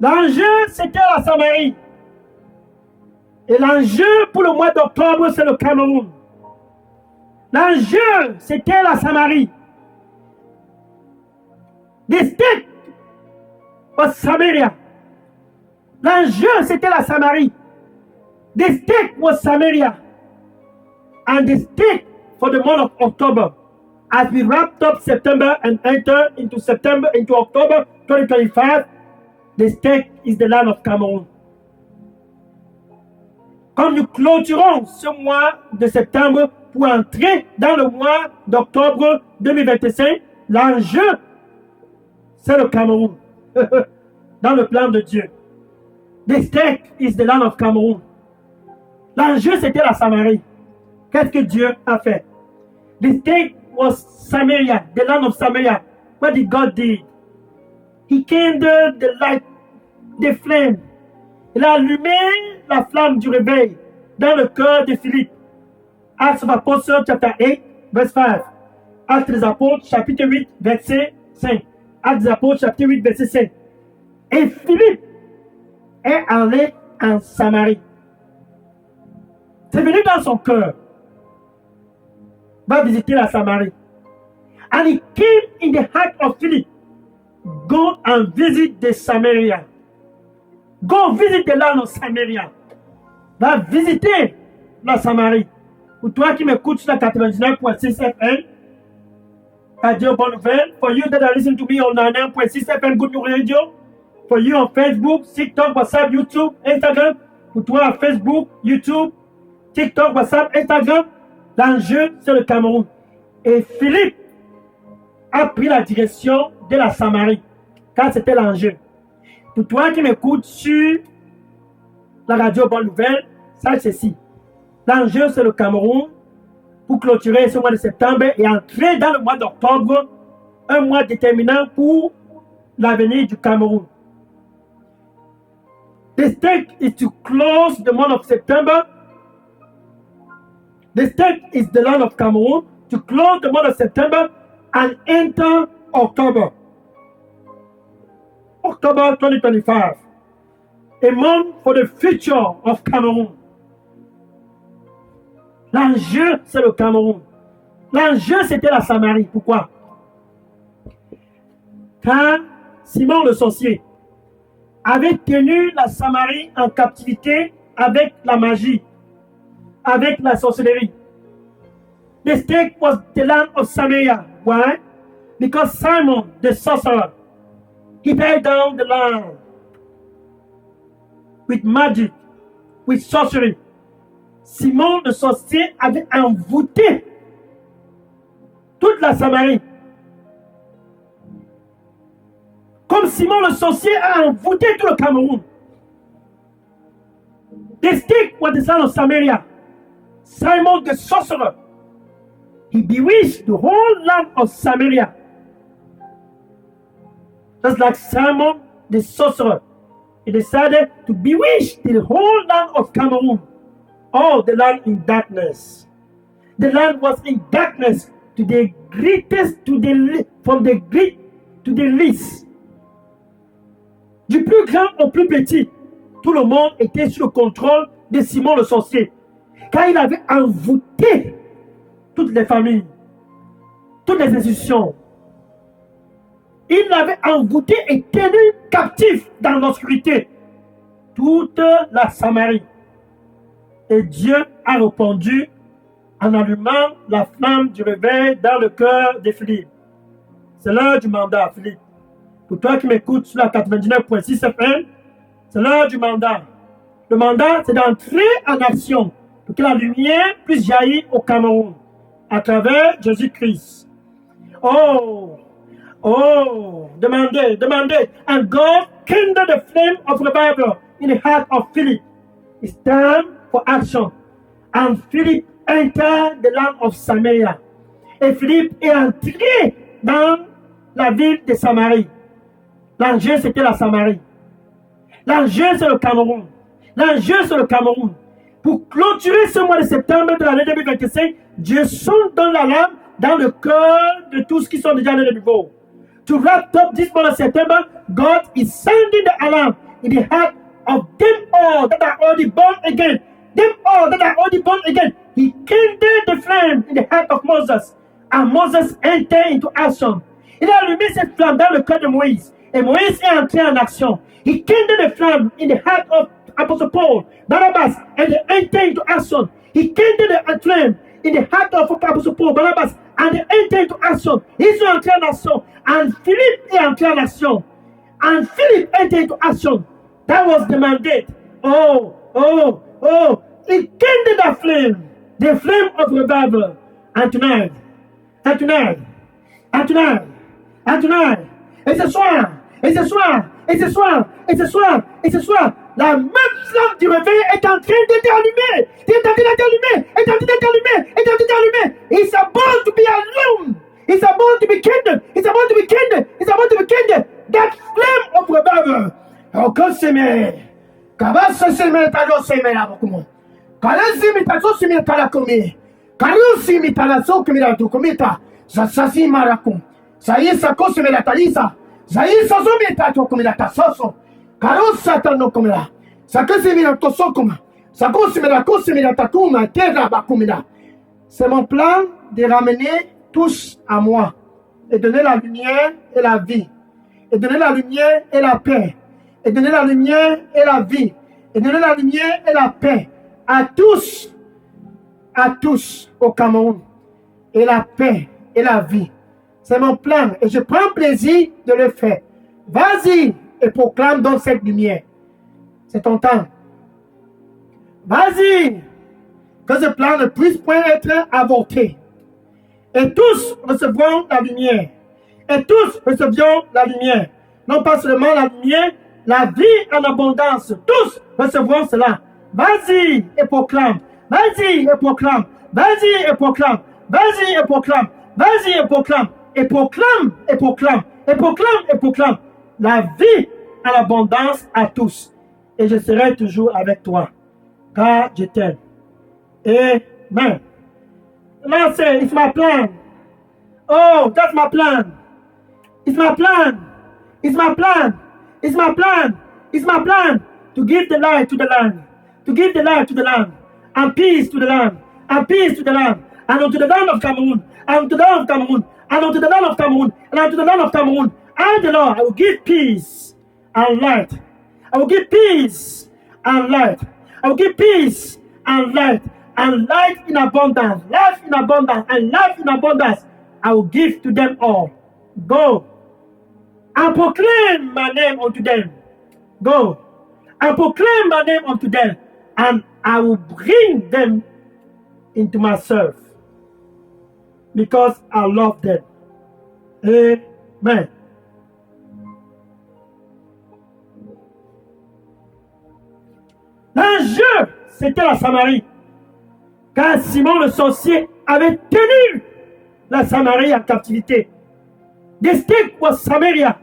L'enjeu, c'était la Samarie. Et l'enjeu pour le mois d'octobre, c'est le Cameroun. L'enjeu, c'était la Samarie. The state was Samaria. L'enjeu, c'était la Samarie. The state was Samaria. And the state for the month of October, as we wrapped up September and enter into October 2025, the state is the land of Cameroon. Comme nous clôturons ce mois de septembre pour entrer dans le mois d'octobre 2025, l'enjeu, c'est le Cameroun. Dans le plan de Dieu. The state is the land of Cameroon. L'enjeu, c'était la Samarie. Qu'est-ce que Dieu a fait? The state was Samaria, the land of Samaria. What did God do? He kindled the light, the flame. Il a allumé la flamme du réveil dans le cœur de Philippe. Acts of Apostles, chapter 8, verse 5. Actes des Apôtres, chapitre 8, verset 5. Actes des Apôtres, chapitre 8, verset 5. Et Philippe est allé en Samarie. C'est venu dans son cœur. Va visiter la Samarie. And it came in the heart of Philip. Go and visit the Samaria. Go visit the land of Samaria. Va visiter la Samarie. Pour toi qui m'écoutes sur la 99.6 FM, Radio Bonne Nouvelle. For you that are listening to me on 99.6 FM Good News Radio. For you on Facebook, TikTok, WhatsApp, YouTube, Instagram. Pour toi on Facebook, YouTube, TikTok, WhatsApp, Instagram. L'enjeu, c'est le Cameroun. Et Philippe a pris la direction de la Samarie, car c'était l'enjeu. Pour toi qui m'écoutes sur la radio Bonne Nouvelle, sache ceci. L'enjeu, c'est le Cameroun pour clôturer ce mois de septembre et entrer dans le mois d'octobre, un mois déterminant pour l'avenir du Cameroun. The stake is to close the month of September. The state is the land of Cameroon to close the month of September and enter October. October 2025. A month for the future of Cameroon. L'enjeu, c'est le Cameroun. L'enjeu, c'était la Samarie. Pourquoi? Car Simon le sorcier avait tenu la Samarie en captivité avec la magie, avec la sorcellerie. The state was the land of Samaria. Why? Because Simon, the sorcerer, he tear down the land with magic, with sorcery. Simon le sorcier avait envoûté toute la Samarie. Comme Simon le sorcier a envoûté tout le Cameroun. The state was the land of Samaria. Simon the sorcerer, he bewitched the whole land of Samaria. Just like Simon the sorcerer, he decided to bewitch the whole land of Cameroon. Oh, the land in darkness. The land was in darkness to the greatest, from the great to the least. Du plus grand au plus petit, tout le monde était sous le contrôle de Simon le sorcier. Car il avait envoûté toutes les familles, toutes les institutions. Il l'avait envoûté et tenu captif dans l'obscurité toute la Samarie. Et Dieu a répondu en allumant la flamme du réveil dans le cœur de Philippe. C'est l'heure du mandat, Philippe. Pour toi qui m'écoutes sur la 99.6 FM, c'est l'heure du mandat. Le mandat, c'est d'entrer en action pour que la lumière puisse jaillir au Cameroun à travers Jésus-Christ. Oh, demandez. And God kindled the flame of revival in the heart of Philip. It's time for action. And Philip entered the land of Samaria. Et Philippe est entré dans la ville de Samarie. L'enjeu, c'était la Samarie. L'enjeu, c'est le Cameroun. L'enjeu, c'est le Cameroun. Pour clôturer ce mois de septembre de l'année 2025, Dieu sonne dans la lame, dans le cœur de tous qui sont déjà dans le niveau. To wrap up this month of September, God is sounding the alarm in the heart of them all that are already born again. Them all that are already born again. He kindled the flame in the heart of Moses. And Moses entered into action. Il a allumé cette flamme dans le cœur de Moïse. Et Moïse est entré en action. He kindled the flame in the heart of Apostle Paul, Barnabas, and they entered into action. He kindled the flame in the heart of Apostle Paul, Barnabas, and they entered into action. Ils sont entrés en action. And Philip est entré en action. And Philip entered into action. That was the mandate. He kindled the flame of revival. And tonight, et ce soir, la même flamme du réveil est en train d'être allumée. It's about to be illumined. It's about to be kindled. That flame of revival. C'est mon plan de ramener tous à moi et donner la lumière et la vie, et donner la lumière et la paix, et donner la lumière et la vie, et donner la lumière et la paix à tous au Cameroun, et la paix et la vie. C'est mon plan et je prends plaisir de le faire. Vas-y et proclame donc cette lumière. C'est ton temps. Vas-y, que ce plan ne puisse point être avorté. Et tous recevront la lumière. Et tous recevront la lumière. Non pas seulement la lumière, la vie en abondance. Tous recevront cela. Vas-y et proclame. Vas-y et proclame. Vas-y et proclame. Vas-y et proclame. Vas-y et proclame. Et proclame, et proclame, et proclame, et proclame la vie en abondance à tous. Et je serai toujours avec toi, car je t'aime. Amen. Now say, it's my plan. Oh, that's my plan. It's my plan. It's my plan. It's my plan. It's my plan to give the light to the land. To give the light to the land. And peace to the land. And peace to the land. And unto the land of Cameroon. And unto the land of Cameroon. And unto the land of Cameroon, and unto the land of Cameroon, I, the Lord, I will give peace and light. I will give peace and light. I will give peace and light in abundance, life in abundance, and life in abundance. I will give to them all. Go and proclaim my name unto them. Go and proclaim my name unto them, and I will bring them into myself. Because I love them. Amen. L'enjeu, c'était la Samarie. Car Simon le sorcier avait tenu la Samarie en captivité. The stake was Samaria.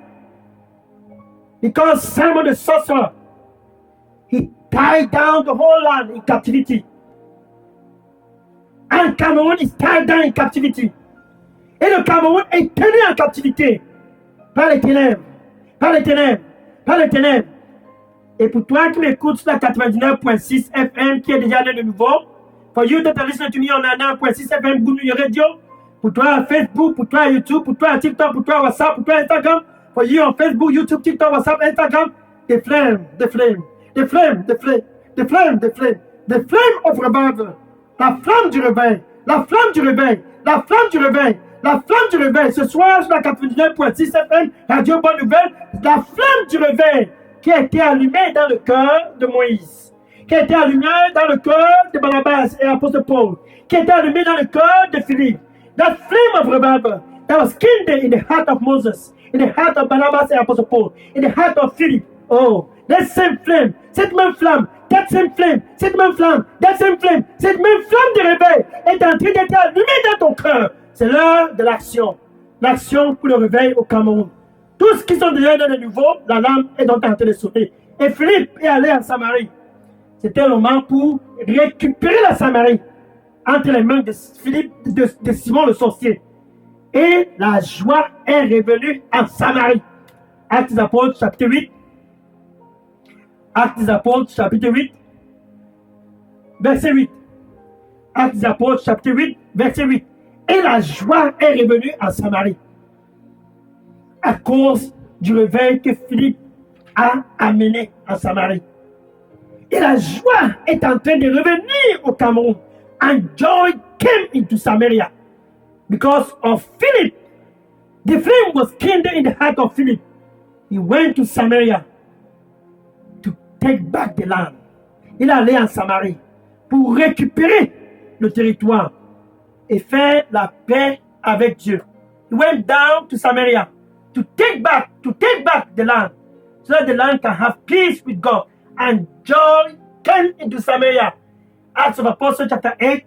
Because Simon the sorcerer, he tied down the whole land in captivity. And Cameroun is tied down in captivity. Et le Cameroun est tenu en captivité par les ténèbres, Et pour toi qui m'écoutes sur la 99.6 FM, qui est déjà né de nouveau, for you that are listening to me on 99.6 FM, Good News Radio, pour toi Facebook, pour toi YouTube, pour toi TikTok, pour toi WhatsApp, pour toi Instagram, for you on Facebook, YouTube, TikTok, WhatsApp, Instagram, the flame of revival. La flamme du réveil. Ce soir, sur la 99.6 FM, Radio Bonne Nouvelle, la flamme du réveil qui a été allumée dans le cœur de Moïse, qui a été allumée dans le cœur de Barnabas et l'apôtre Paul, qui a été allumée dans le cœur de Philippe. That flame of revival that was kindled in the heart of Moses, in the heart of Barnabas and Apostle Paul, in the heart of Philip. Oh, that same flame, cette même flamme de réveil est en train d'être allumée dans ton cœur. C'est l'heure de l'action. L'action pour le réveil au Cameroun. Tous qui sont déjà dans le nouveau, la lame est donc en train de sauter. Et Philippe est allé en Samarie. C'était le moment pour récupérer la Samarie entre les mains de Philippe, de Simon le sorcier. Et la joie est revenue en Samarie. Actes des Apôtres, chapitre 8. Actes des Apôtres, chapitre 8, verset 8. Actes des Apôtres, chapitre 8, verset 8. Et la joie est revenue en Samarie à cause du réveil que Philippe a amené en Samarie. Et la joie est en train de revenir au Cameroun. And joy came into Samaria because of Philip. The flame was kindled in the heart of Philip. He went to Samaria to take back the land. Il est allé en Samarie pour récupérer le territoire et faire la paix avec Dieu. He went down to Samaria to take back the land, so that the land can have peace with God. And joy came into Samaria. Acts of Apostles chapter 8,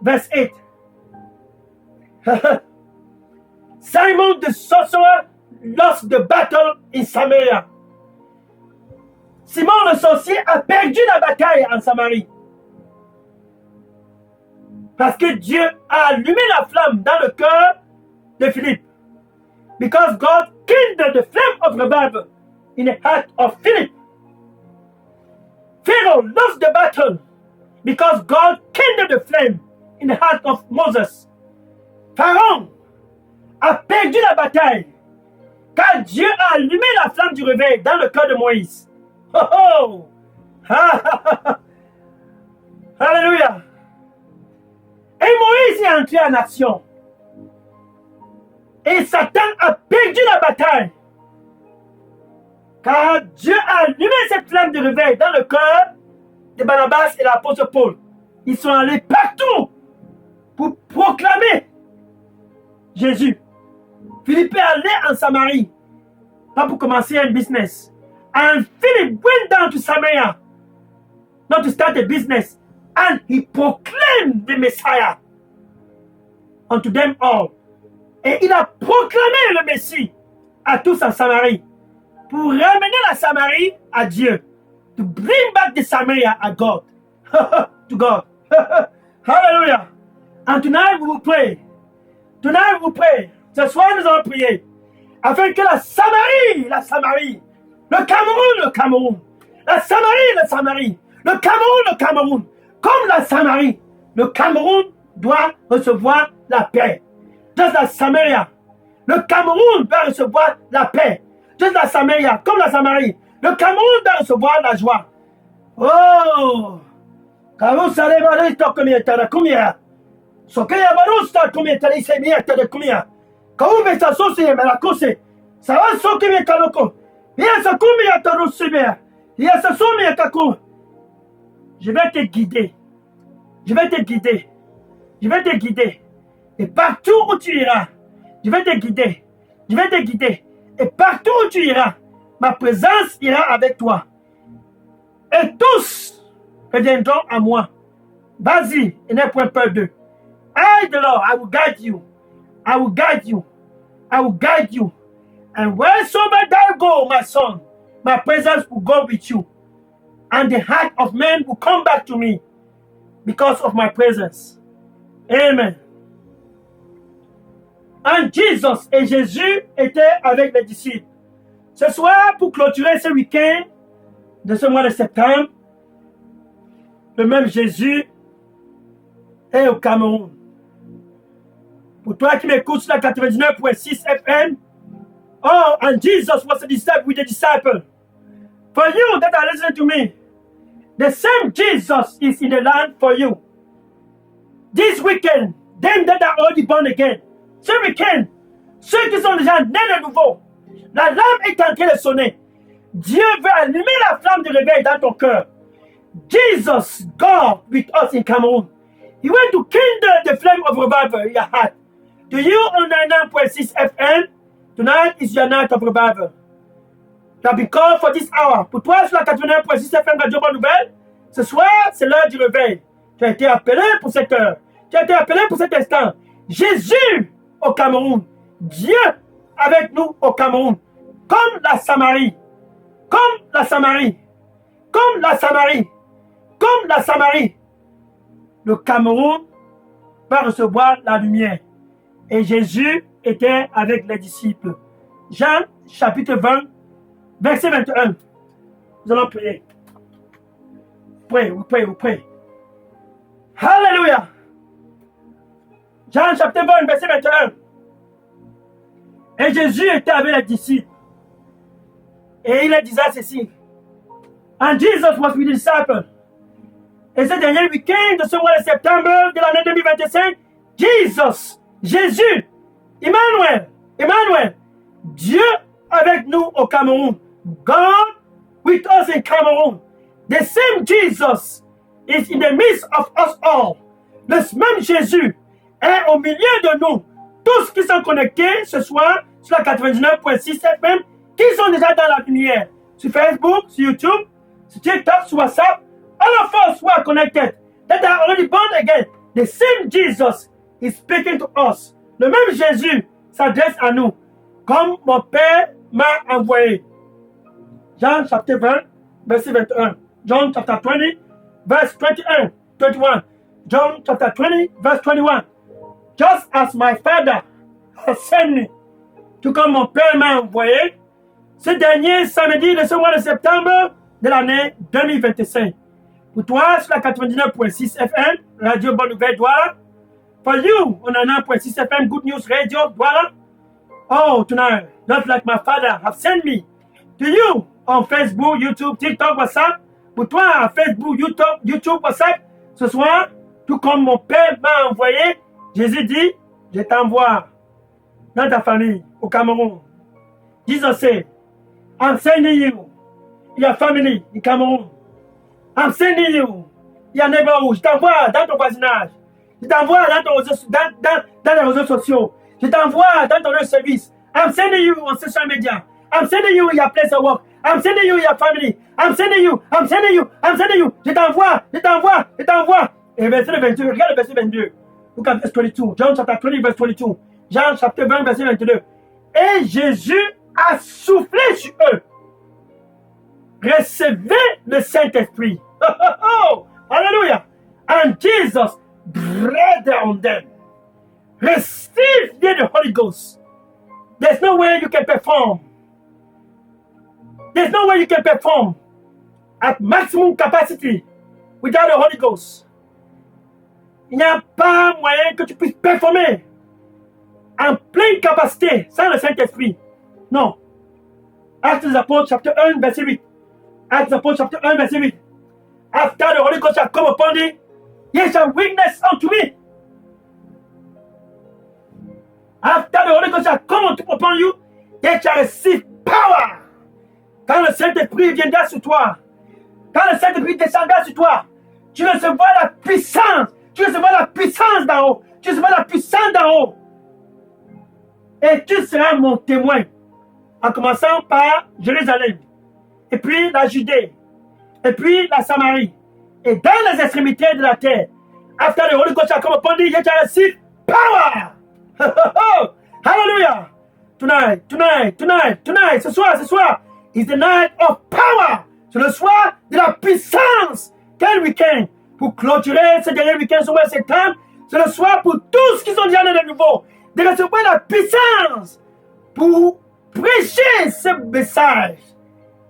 verse 8. Simon the sorcerer lost the battle in Samaria. Simon le sorcier a perdu la bataille en Samarie. Parce que Dieu a allumé la flamme dans le cœur de Philippe. Because God kindled the flame of revival in the heart of Philip. Pharaoh lost the battle because God kindled the flame in the heart of Moses. Pharaon a perdu la bataille car Dieu a allumé la flamme du réveil dans le cœur de Moïse. Oh oh! Alléluia! Et Moïse est entré en action. Et Satan a perdu la bataille. Car Dieu a allumé cette flamme de réveil dans le cœur de Barnabas et l'apôtre Paul. Ils sont allés partout pour proclamer Jésus. Philippe est allé en Samarie, pas pour commencer un business. And Philip went down to Samaria, not to start a business. And he proclaimed the Messiah unto them all. Et il a proclamé le Messie à tous en Samarie pour ramener la Samarie à Dieu. To bring back the Samaria at God. To God. Hallelujah. And tonight we will pray. Tonight we will pray. Ce soir nous allons prier afin que la Samarie, le Cameroun, la Samarie, le Cameroun, comme la Samarie, le Cameroun doit recevoir la paix. Just la Samaria, le Cameroun doit recevoir la paix. Just la Samaria, comme la Samarie, le Cameroun doit recevoir la joie. Oh! Karu salebare to kumia kumia. Sokaya barusta kumia tali semia tada kumia. Kaube sa sosi mera kose. Sawa sokime kaloko. Ya sa kumia tarusibia. Ya sa sumia kaku. Je vais te guider. Je vais te guider. Je vais te guider. Et partout où tu iras, je vais te guider. Je vais te guider. Et partout où tu iras, ma présence ira avec toi. Et tous reviendront à moi. Vas-y, et n'aie point peur d'eux. I, the Lord, I will guide you. I will guide you. I will guide you. And wheresoever thou go, my son, my presence will go with you. And the heart of men will come back to me because of my presence. Amen. And Jesus et Jésus étaient avec les disciples. Ce soir, pour clôturer ce week-end de ce mois de septembre, le même Jésus est au Cameroun. Pour toi qui m'écoutes sur la 99.6 FM, oh, and Jesus was a disciple with the disciple. For you that are listening to me, the same Jesus is in the land for you. This weekend, them that are already born again, ce week-end, ceux qui sont déjà nés de nouveau, la lampe est en train de sonner. Dieu veut allumer la flamme de réveil dans ton cœur. Jesus, God with us in Cameroon. He went to kindle the flame of revival in your heart. To you on 99.6 FM, tonight is your night of revival. You have been called for this hour. Pour toi, sur la 89.6 FM Radio Bonne Nouvelle, ce soir, c'est l'heure du réveil. Tu as été appelé pour cette heure. Tu as été appelé pour cet instant. Jésus au Cameroun. Dieu avec nous au Cameroun. Comme la Samarie. Comme la Samarie. Comme la Samarie. Comme la Samarie. Le Cameroun va recevoir la lumière. Et Jésus était avec les disciples. Jean, chapitre 20, verset 21. Nous allons prier. Vous priez. Alléluia. Jean chapitre 20, verset 21. Et Jésus était avec les disciples. Et il disait ceci. And Jesus was with the disciples. Et ce dernier week-end de ce mois de septembre de l'année 2025, Jésus, Emmanuel, Dieu avec nous au Cameroun. God with us in Cameroon. The same Jesus is in the midst of us all. Le même Jésus est au milieu de nous. Tous qui sont connectés ce soir sur la 99.6 FM, qui sont déjà dans la lumière, sur Facebook, sur YouTube, sur TikTok, sur WhatsApp, all of us who are connected, that are already born again. The same Jesus is speaking to us. Le même Jésus s'adresse à nous, comme mon Père m'a envoyé. Jean chapitre 20, verset 21. John chapter 20, verse 21. John chapter 20, verse 21. Just as my Father has sent me, tout comme mon Père m'a envoyé, ce dernier samedi de ce mois de septembre de l'année 2025. Pour toi, sur la 99.6 FM, Radio Bonne Nouvelle Douala. For you, on a 9.6 FM, Good News Radio Douala. Oh, tonight, just like my Father have sent me to you on Facebook, YouTube, TikTok, WhatsApp. Pour toi, Facebook, YouTube, WhatsApp, ce soir, tout comme mon Père m'a envoyé, Jésus dit, je t'envoie dans ta famille, au Cameroun. Jesus said, I'm sending you, your family, in Cameroun. I'm sending you, your neighborhood. Je t'envoie dans ton voisinage. Je t'envoie dans les réseaux sociaux. Je t'envoie dans ton service. I'm sending you on social media. I'm sending you in your place of work. I'm sending you your family. I'm sending you. Je t'envoie. Et verset 22, regarde le verset 22. Look at verse 22. John chapter 20, verse 22. Jean chapitre 20, verset 22. Et Jésus a soufflé sur eux. Recevez le Saint-Esprit. Hallelujah. And Jesus breathed on them. Receive the Holy Ghost. There's no way you can perform. There's no way you can perform at maximum capacity without the Holy Ghost. Il n'y a pas moyen que tu puisses performer en pleine capacité sans le Saint-Esprit. Non. Actes des Apôtres, chapitre 1, verset 8. Actes des Apôtres, chapitre 1, verset 8. After the Holy Ghost shall come upon thee, ye shall witness unto me. After the Holy Ghost shall come upon you, ye shall receive power. Quand le Saint-Esprit viendra sur toi, quand le Saint-Esprit descendra sur toi, tu recevras la puissance. Tu recevras la puissance d'en haut. Tu recevras la puissance d'en haut. Et tu seras mon témoin. En commençant par Jérusalem. Et puis la Judée. Et puis la Samarie. Et dans les extrémités de la terre. After the Holy Ghost shall come upon thee, you shall receive power. Hallelujah. Tonight. Ce soir is the night of power. C'est le soir de la puissance. Quel week-end? Pour clôturer ce dernier week-end sur le mois de septembre, c'est le soir pour tous qui sont déjà nés de nouveau, de recevoir la puissance pour prêcher ce message.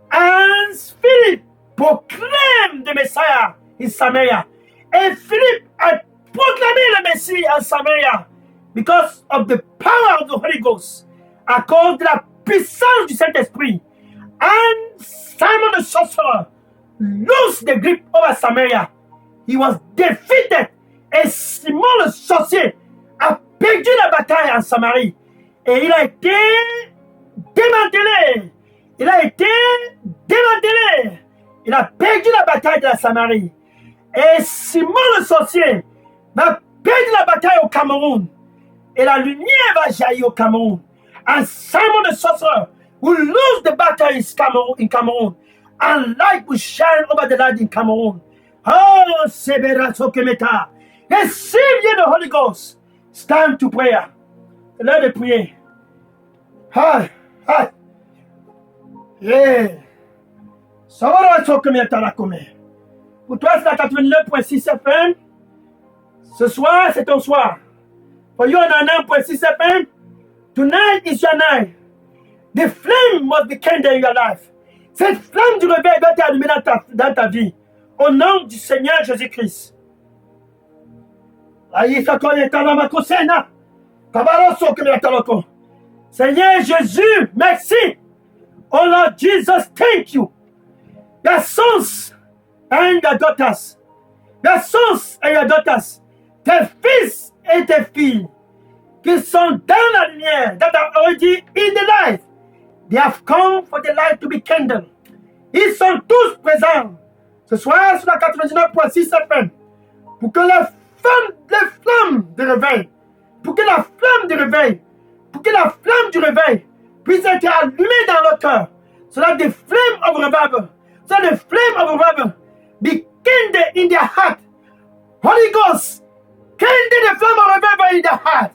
And Philippe proclame the Messiah in Samaria. Et Philippe a proclamé le Messie en Samaria because of the power of the Holy Ghost, à cause de la puissance du Saint-Esprit. And Simon the sorcerer lost the grip over Samaria. He was defeated. Et Simon le sorcier a perdu la bataille en Samarie. Et il a été démantelé. Il a perdu la bataille de la Samarie. Et Simon le sorcier va perdre la bataille au Cameroun. Et la lumière va jaillir au Cameroun. And Simon the sorcerer will lose the battle in Cameroon. And light will shine over the land in Cameroon. Oh, Sebera Sokemeta. Receive the Holy Ghost. It's time to prayer. C'est l'heure de prier. Yeah. Sabara Sokemeta la come. Pour toi, c'est la 89.6 FM. Ce soir, c'est ton soir. For you, on a 9.6 FM. Tonight is your night. The flame must be kindled in your life. Cette flamme du réveil va t'allumer dans ta vie. Au nom du Seigneur Jésus-Christ. Seigneur Jésus, merci. Oh Lord Jesus, thank you. Your sons and your daughters. Your sons and your daughters. Tes fils et tes filles qui sont dans la lumière, that are already in the light. They have come for the light to be kindled. Ils sont tous présents ce soir sur la 99.6 FM pour que les flammes de réveil, pour que la flamme du réveil, pour que la flamme du réveil puisse être allumée dans leur cœur. So that the flame of revival, so the flame of revival be kindled in their heart. Holy Ghost, kindle the flame of revival in their heart.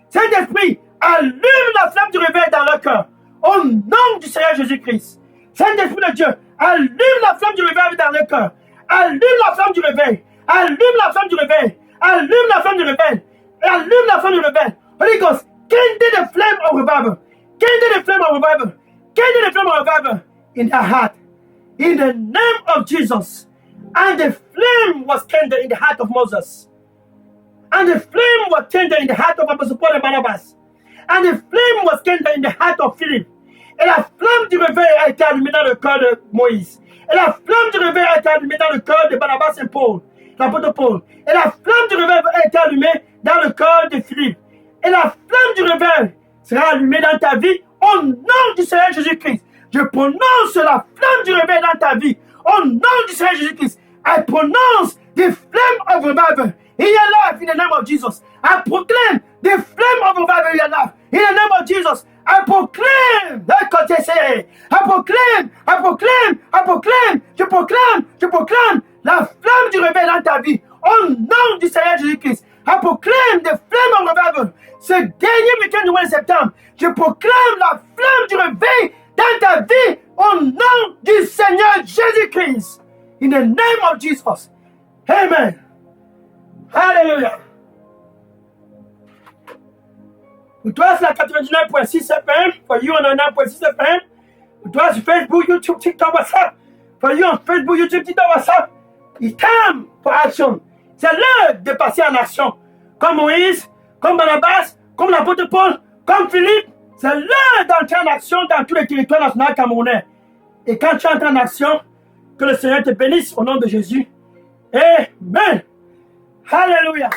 Saint-Esprit, allume la flamme du réveil dans leur cœur. Au nom du Seigneur Jésus-Christ. Saint-Esprit de Dieu, allume la flamme du réveil dans leur cœur. Allume la flamme du réveil. Allume la flamme du réveil. Allume la flamme du réveil. Allume la flamme du réveil. Holy Ghost, kindle the flame of revival. Kindle the flame of revival. Kindle the flame of revival in their heart. In the name of Jesus. And the flame was kindled in the heart of Moses. And the flame was kindled in the heart of Apostle Paul and Barnabas. And the flame was kindled in the heart of Philip. Et la flamme du réveil a été allumée dans le cœur de Moïse. Et la flamme du réveil a été allumée dans le cœur de Barnabas et Paul, l'apôtre Paul. Et la flamme du réveil a été allumée dans le cœur de Philippe. Et la flamme du réveil sera allumée dans ta vie au nom du Seigneur Jésus-Christ. Je prononce la flamme du réveil dans ta vie au nom du Seigneur Jésus-Christ. I pronounce the flame of revival in your life in the name of Jesus. I proclaim the flame of revival in your life in the name of Jesus. I proclaim, je proclame la flamme du réveil dans ta vie au nom du Seigneur Jésus-Christ. I proclaim the flame of revival. Ce dernier week-end du mois de septembre, je proclame la flamme du réveil dans ta vie au nom du Seigneur Jésus-Christ. In the name of Jesus. Amen. Hallelujah. Pour toi, c'est la 99.6 FM. For you, on a 9.6 FM. Pour toi, sur Facebook, YouTube, TikTok, WhatsApp. For you, on Facebook, YouTube, TikTok, WhatsApp. It's time for action. C'est l'heure de passer en action. Comme Moïse, comme Barnabas, comme l'apôtre Paul, comme Philippe. C'est l'heure d'entrer en action dans tous les territoires nationaux camerounais. Et quand tu entres en action, que le Seigneur te bénisse au nom de Jésus. Amen. Hallelujah.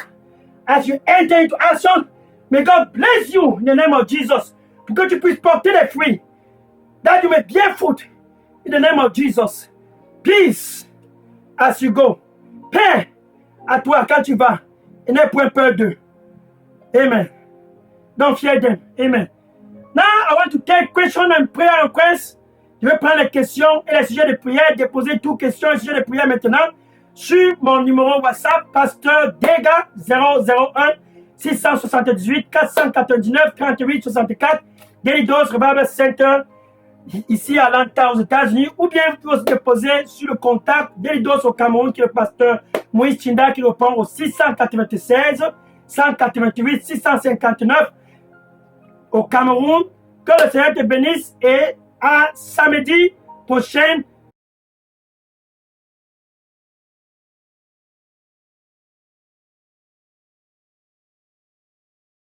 As you enter into action, may God bless you in the name of Jesus. Pour que tu puisses porter les fruits. That you may bear fruit in the name of Jesus. Peace as you go. Paix à toi quand tu vas. Et n'aie point peur d'eux. Amen. Don't fear them. Amen. Now I want to take question and prayer requests. Je vais prendre les questions et les sujets de prière, déposer toutes questions et sujets de prière maintenant sur mon numéro WhatsApp, Pasteur Dega 001 678 499 38 64, Daily Dose Revival Center, ici à Atlanta aux États-Unis, ou bien vous pouvez aussi déposer sur le contact Daily Dose au Cameroun, qui est le pasteur Moïse Chinda, qui répond au 696 188 659 au Cameroun. Que le Seigneur te bénisse et à samedi prochain